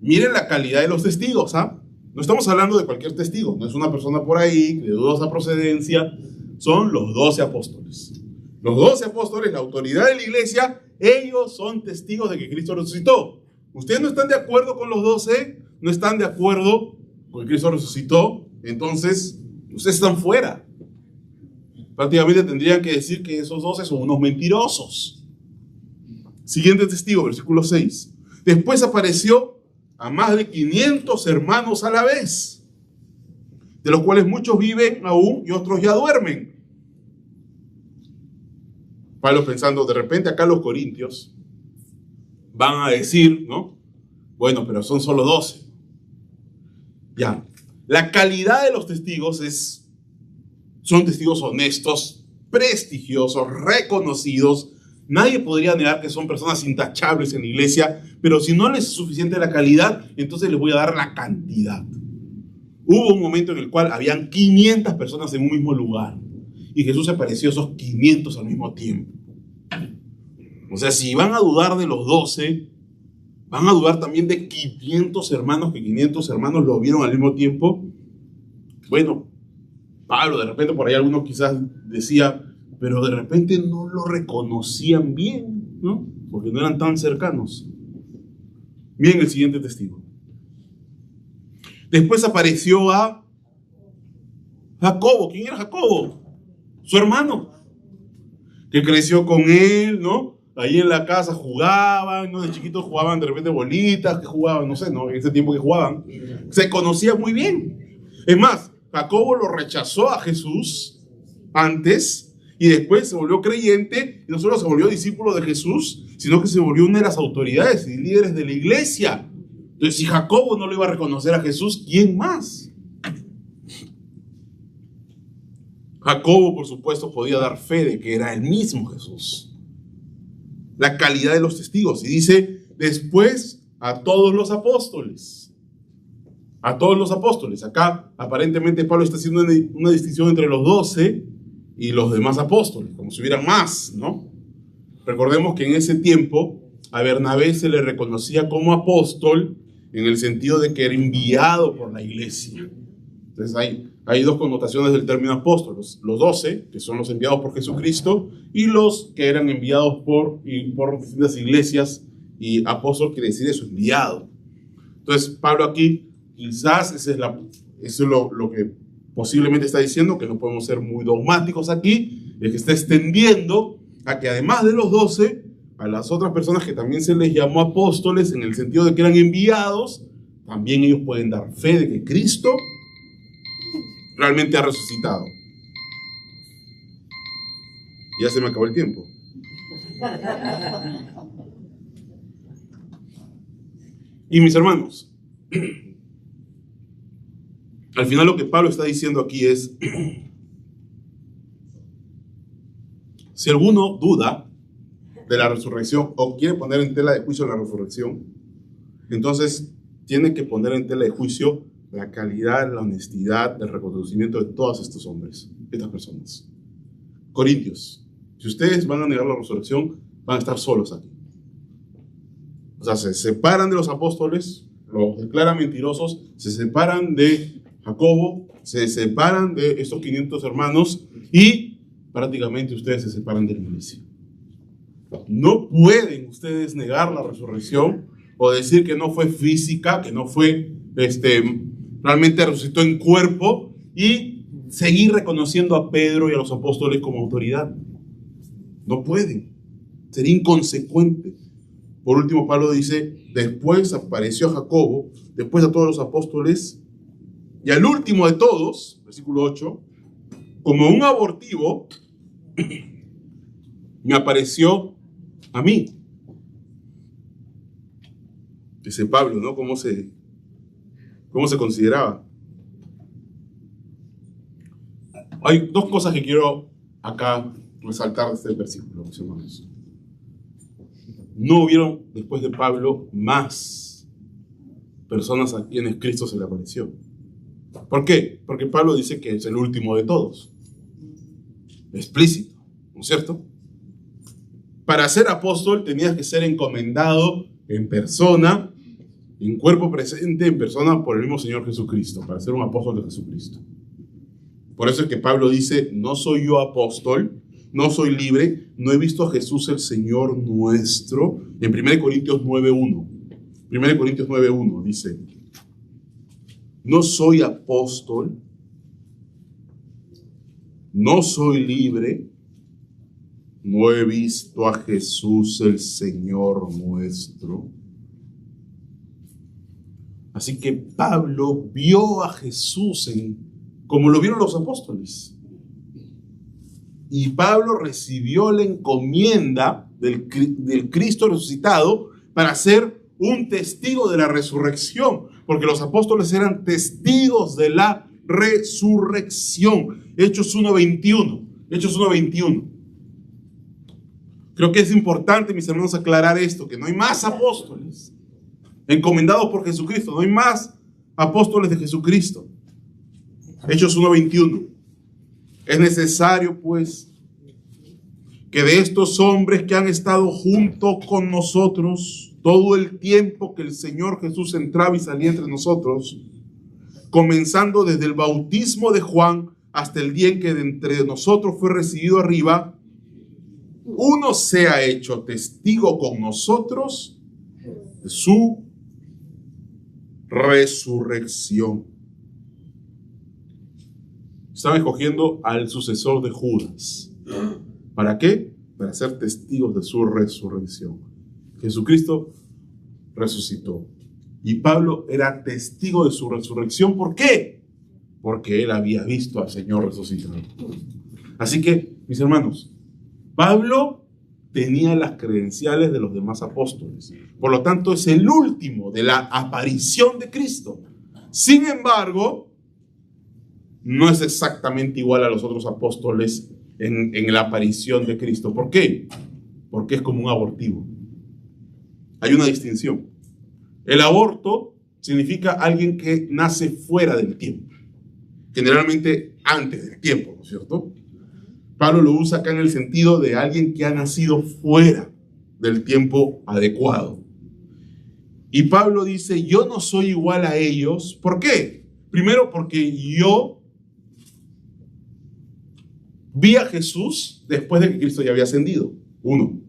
miren la calidad de los testigos, No estamos hablando de cualquier testigo, no es una persona por ahí de dudosa procedencia, son los 12 apóstoles. Los 12 apóstoles, la autoridad de la iglesia, ellos son testigos de que Cristo resucitó. ¿Ustedes no están de acuerdo con los 12? ¿No están de acuerdo con que Cristo resucitó? Entonces, ustedes están fuera. Prácticamente tendrían que decir que esos 12 son unos mentirosos. Siguiente testigo, versículo 6. Después apareció a más de 500 hermanos a la vez, de los cuales muchos viven aún y otros ya duermen. Pablo pensando, de repente acá los corintios van a decir, ¿no? Bueno, pero son solo 12. Ya. La calidad de los testigos son testigos honestos, prestigiosos, reconocidos. Nadie podría negar que son personas intachables en la iglesia, pero si no les es suficiente la calidad, entonces les voy a dar la cantidad. Hubo un momento en el cual habían 500 personas en un mismo lugar. Y Jesús se apareció a esos 500 al mismo tiempo. O sea, si van a dudar de los 12, van a dudar también de 500 hermanos, que 500 hermanos lo vieron al mismo tiempo. Bueno, Pablo, de repente por ahí algunos quizás decía, pero de repente no lo reconocían bien, ¿no? Porque no eran tan cercanos. Miren el siguiente testigo. Después apareció a Jacobo. ¿Quién era Jacobo? Su hermano, que creció con él, ¿no? Ahí en la casa jugaban, ¿no? De chiquitos jugaban de repente bolitas, que jugaban, no sé, ¿no? En ese tiempo que jugaban. Se conocían muy bien. Es más, Jacobo lo rechazó a Jesús antes y después se volvió creyente y no solo se volvió discípulo de Jesús, sino que se volvió una de las autoridades y líderes de la iglesia. Entonces, si Jacobo no lo iba a reconocer a Jesús, ¿quién más? Jacobo, por supuesto, podía dar fe de que era el mismo Jesús. La calidad de los testigos. Y dice, después a todos los apóstoles. A todos los apóstoles. Acá, aparentemente, Pablo está haciendo una distinción entre los 12 y los demás apóstoles, como si hubieran más, ¿no? Recordemos que en ese tiempo a Bernabé se le reconocía como apóstol en el sentido de que era enviado por la iglesia. Entonces hay dos connotaciones del término apóstol, los 12, que son los enviados por Jesucristo, y los que eran enviados por distintas iglesias, y apóstol quiere decir eso, enviado. Entonces Pablo aquí, quizás eso es lo que posiblemente está diciendo, que no podemos ser muy dogmáticos aquí, es que está extendiendo a que además de los 12, a las otras personas que también se les llamó apóstoles, en el sentido de que eran enviados, también ellos pueden dar fe de que Cristo realmente ha resucitado. Ya se me acabó el tiempo. Y mis hermanos, Al final lo que Pablo está diciendo aquí es, si alguno duda de la resurrección o quiere poner en tela de juicio la resurrección, entonces tiene que poner en tela de juicio la calidad, la honestidad, el reconocimiento de todos estos hombres, estas personas. Corintios, si ustedes van a negar la resurrección, van a estar solos aquí. O sea, se separan de los apóstoles, los declaran mentirosos, se separan de Jacobo, se separan de estos 500 hermanos y prácticamente ustedes se separan de la iglesia. No pueden ustedes negar la resurrección o decir que no fue física, que no fue, realmente resucitó en cuerpo y seguir reconociendo a Pedro y a los apóstoles como autoridad. No pueden. Sería inconsecuente. Por último, Pablo dice, después apareció a Jacobo, después a todos los apóstoles, y al último de todos, versículo 8, como un abortivo, me apareció a mí. Dice Pablo, ¿no? ¿Cómo se consideraba? Hay dos cosas que quiero acá resaltar de este versículo, mis hermanos. No hubieron, después de Pablo, más personas a quienes Cristo se le apareció. ¿Por qué? Porque Pablo dice que es el último de todos. Explícito, ¿no es cierto? Para ser apóstol tenías que ser encomendado en persona, en cuerpo presente, en persona por el mismo Señor Jesucristo, para ser un apóstol de Jesucristo. Por eso es que Pablo dice, no soy yo apóstol, no soy libre, no he visto a Jesús el Señor nuestro. En 1 Corintios 9:1. 1 Corintios 9:1 dice, no soy apóstol, no soy libre, no he visto a Jesús el Señor nuestro. Así que Pablo vio a Jesús como lo vieron los apóstoles. Y Pablo recibió la encomienda del Cristo resucitado para ser un testigo de la resurrección, porque los apóstoles eran testigos de la resurrección. Hechos 1:21. Hechos 1:21. Creo que es importante, mis hermanos, aclarar esto, que no hay más apóstoles encomendados por Jesucristo, no hay más apóstoles de Jesucristo. Hechos 1:21. Es necesario, pues, que de estos hombres que han estado junto con nosotros todo el tiempo que el Señor Jesús entraba y salía entre nosotros, comenzando desde el bautismo de Juan hasta el día en que de entre nosotros fue recibido arriba, uno sea hecho testigo con nosotros de su resurrección. Están escogiendo al sucesor de Judas. ¿Para qué? Para ser testigos de su resurrección. Jesucristo resucitó. Y Pablo era testigo de su resurrección. ¿Por qué? Porque él había visto al Señor resucitado. Así que, mis hermanos, Pablo tenía las credenciales de los demás apóstoles. Por lo tanto, es el último de la aparición de Cristo. Sin embargo, no es exactamente igual a los otros apóstoles en la aparición de Cristo. ¿Por qué? Porque es como un abortivo. Hay una distinción. El aborto significa alguien que nace fuera del tiempo. Generalmente antes del tiempo, ¿no es cierto? Pablo lo usa acá en el sentido de alguien que ha nacido fuera del tiempo adecuado. Y Pablo dice, yo no soy igual a ellos. ¿Por qué? Primero, porque yo vi a Jesús después de que Cristo ya había ascendido. Uno.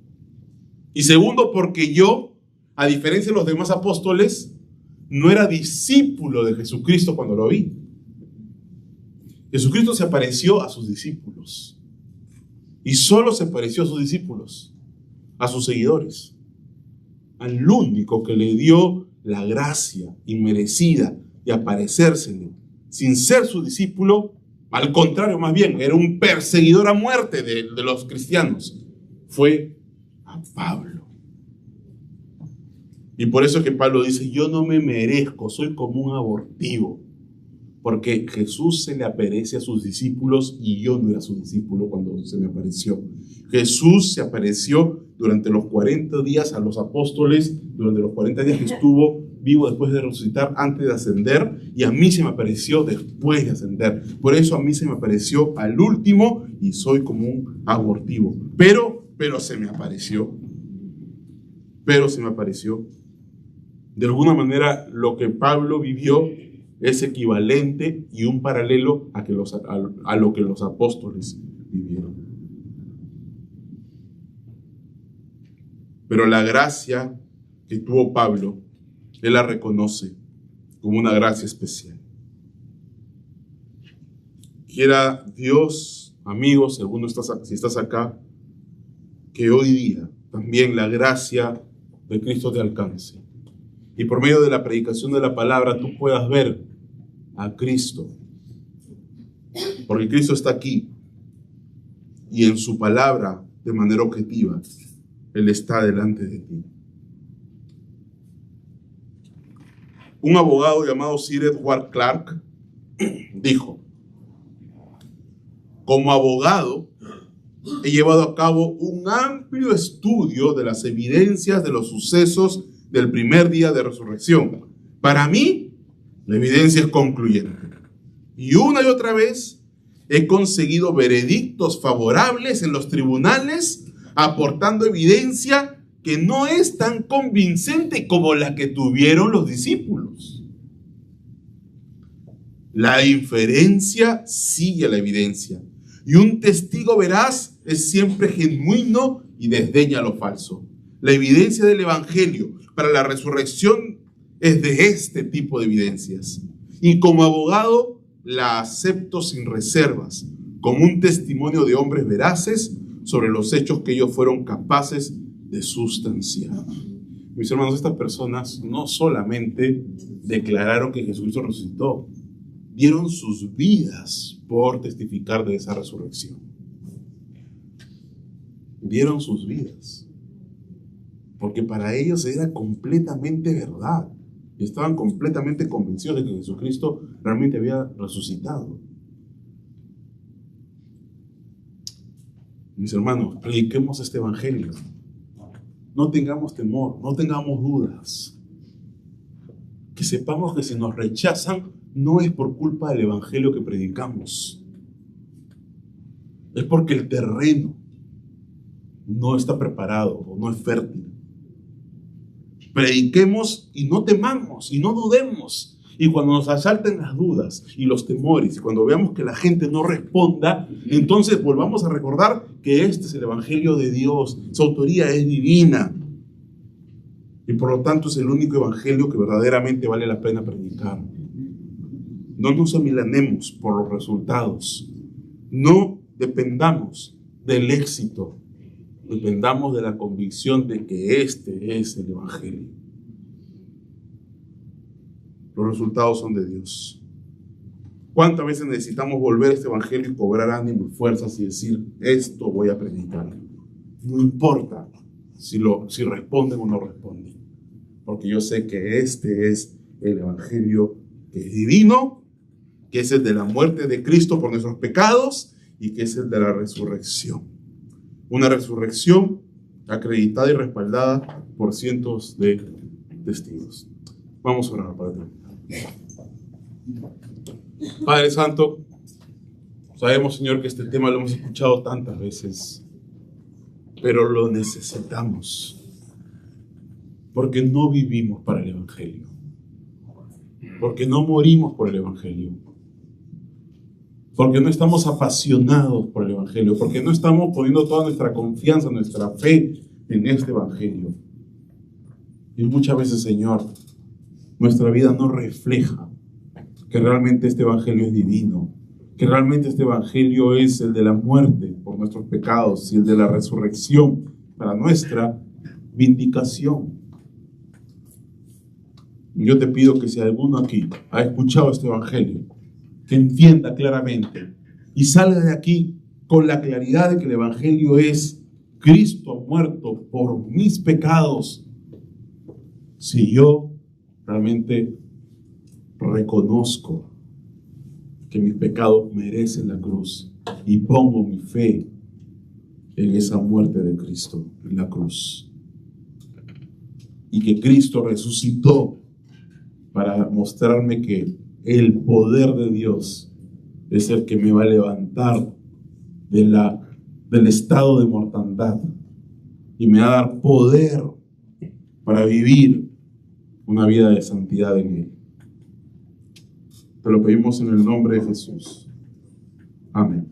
Y segundo, porque yo, a diferencia de los demás apóstoles, no era discípulo de Jesucristo cuando lo vi. Jesucristo se apareció a sus discípulos. Y solo se apareció a sus discípulos, a sus seguidores. Al único que le dio la gracia inmerecida de aparecérsele sin ser su discípulo, al contrario, más bien, era un perseguidor a muerte de los cristianos, fue a Pablo. Y por eso es que Pablo dice, yo no me merezco, soy como un abortivo. Porque Jesús se le aparece a sus discípulos y yo no era su discípulo cuando se me apareció. Jesús se apareció durante los 40 días a los apóstoles, durante los 40 días que estuvo vivo después de resucitar, antes de ascender, y a mí se me apareció después de ascender. Por eso a mí se me apareció al último y soy como un abortivo. Pero se me apareció. Pero se me apareció. De alguna manera, lo que Pablo vivió es equivalente y un paralelo a lo que los apóstoles vivieron. Pero la gracia que tuvo Pablo, él la reconoce como una gracia especial. Quiera Dios, amigos, si estás acá, que hoy día también la gracia de Cristo te alcance. Y por medio de la predicación de la palabra tú puedas ver a Cristo. Porque Cristo está aquí. Y en su palabra, de manera objetiva, Él está delante de ti. Un abogado llamado Sir Edward Clarke dijo: como abogado, he llevado a cabo un amplio estudio de las evidencias de los sucesos del primer día de resurrección. Para mí, la evidencia es concluyente. Y una y otra vez he conseguido veredictos favorables en los tribunales, aportando evidencia que no es tan convincente como la que tuvieron los discípulos. La inferencia sigue a la evidencia. Y un testigo veraz es siempre genuino y desdeña lo falso. La evidencia del Evangelio para la resurrección es de este tipo de evidencias. Y como abogado la acepto sin reservas, como un testimonio de hombres veraces sobre los hechos que ellos fueron capaces de sustanciar. Mis hermanos, estas personas no solamente declararon que Jesucristo resucitó, dieron sus vidas por testificar de esa resurrección. Dieron sus vidas. Porque para ellos era completamente verdad. Y estaban completamente convencidos de que Jesucristo realmente había resucitado. Mis hermanos, prediquemos este evangelio. No tengamos temor, no tengamos dudas. Que sepamos que si nos rechazan, no es por culpa del evangelio que predicamos. Es porque el terreno no está preparado o no es fértil. Prediquemos y no temamos y no dudemos. Y cuando nos asalten las dudas y los temores, y cuando veamos que la gente no responda, entonces volvamos a recordar que este es el evangelio de Dios. Su autoría es divina. Y por lo tanto es el único evangelio que verdaderamente vale la pena predicar. No nos amilanemos por los resultados. No dependamos del éxito. Dependamos de la convicción de que este es el evangelio. Los resultados son de Dios. ¿Cuántas veces necesitamos volver a este evangelio y cobrar ánimo y fuerzas y decir, esto voy a predicar? No importa si responden o no responden. Porque yo sé que este es el evangelio que es divino, que es el de la muerte de Cristo por nuestros pecados y que es el de la resurrección. Una resurrección acreditada y respaldada por cientos de testigos. Vamos a orar para terminar. Padre Santo, sabemos, Señor, que este tema lo hemos escuchado tantas veces, pero lo necesitamos porque no vivimos para el evangelio, porque no morimos por el evangelio, porque no estamos apasionados por el evangelio, porque no estamos poniendo toda nuestra confianza, nuestra fe en este evangelio. Y muchas veces, Señor, nuestra vida no refleja que realmente este evangelio es divino, que realmente este evangelio es el de la muerte por nuestros pecados y el de la resurrección para nuestra vindicación. Yo te pido que si alguno aquí ha escuchado este evangelio, que entienda claramente y salga de aquí con la claridad de que el evangelio es Cristo muerto por mis pecados. Si yo realmente reconozco que mis pecados merecen la cruz y pongo mi fe en esa muerte de Cristo en la cruz. Y que Cristo resucitó para mostrarme que el poder de Dios es el que me va a levantar del estado de mortandad y me va a dar poder para vivir una vida de santidad en Él. Te lo pedimos en el nombre de Jesús. Amén.